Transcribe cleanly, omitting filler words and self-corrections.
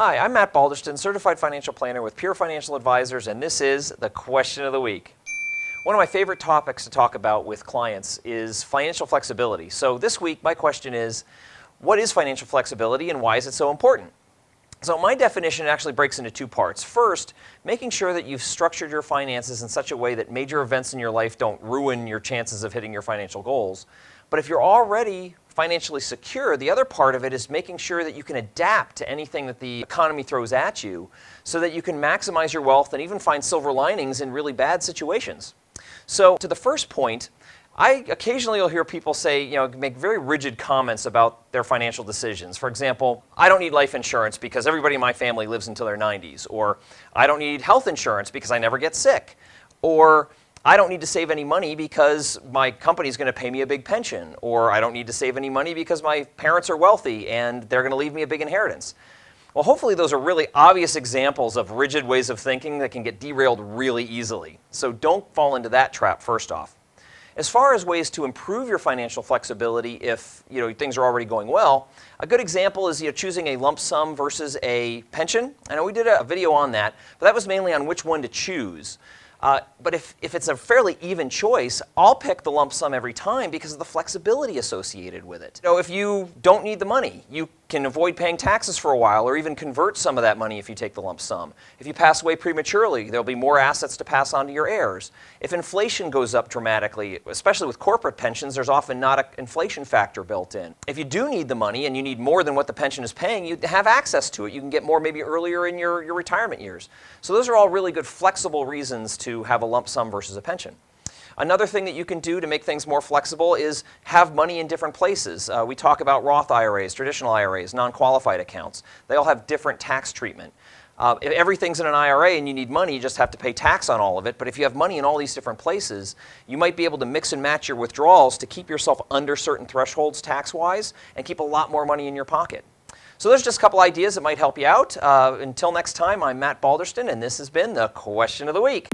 Hi, I'm Matt Balderston, Certified Financial Planner with Pure Financial Advisors, and this is the Question of the Week. One of my favorite topics to talk about with clients is financial flexibility. So this week, my question is, what is financial flexibility and why is it so important? So my definition actually breaks into two parts. First, making sure that you've structured your finances in such a way that major events in your life don't ruin your chances of hitting your financial goals. But if you're already financially secure, the other part of it is making sure that you can adapt to anything that the economy throws at you so that you can maximize your wealth and even find silver linings in really bad situations. So to the first point, I occasionally will hear people say, make very rigid comments about their financial decisions. For example, I don't need life insurance because everybody in my family lives until their 90s. Or I don't need health insurance because I never get sick. Or I don't need to save any money because my company is going to pay me a big pension. Or I don't need to save any money because my parents are wealthy and they're going to leave me a big inheritance. Well, hopefully those are really obvious examples of rigid ways of thinking that can get derailed really easily. So don't fall into that trap first off. As far as ways to improve your financial flexibility if things are already going well, a good example is choosing a lump sum versus a pension. I know we did a video on that, but that was mainly on which one to choose. But if it's a fairly even choice, I'll pick the lump sum every time because of the flexibility associated with it. If you don't need the money, you can avoid paying taxes for a while or even convert some of that money if you take the lump sum. If you pass away prematurely, there'll be more assets to pass on to your heirs. If inflation goes up dramatically, especially with corporate pensions, there's often not an inflation factor built in. If you do need the money and you need more than what the pension is paying, you have access to it. You can get more maybe earlier in your retirement years. So those are all really good flexible reasons to have a lump sum versus a pension. Another thing that you can do to make things more flexible is have money in different places. We talk about Roth IRAs, traditional IRAs, non-qualified accounts. They all have different tax treatment. If everything's in an IRA and you need money, you just have to pay tax on all of it. But if you have money in all these different places, you might be able to mix and match your withdrawals to keep yourself under certain thresholds tax-wise and keep a lot more money in your pocket. So there's just a couple ideas that might help you out. Until next time, I'm Matt Balderston, and this has been the Question of the Week.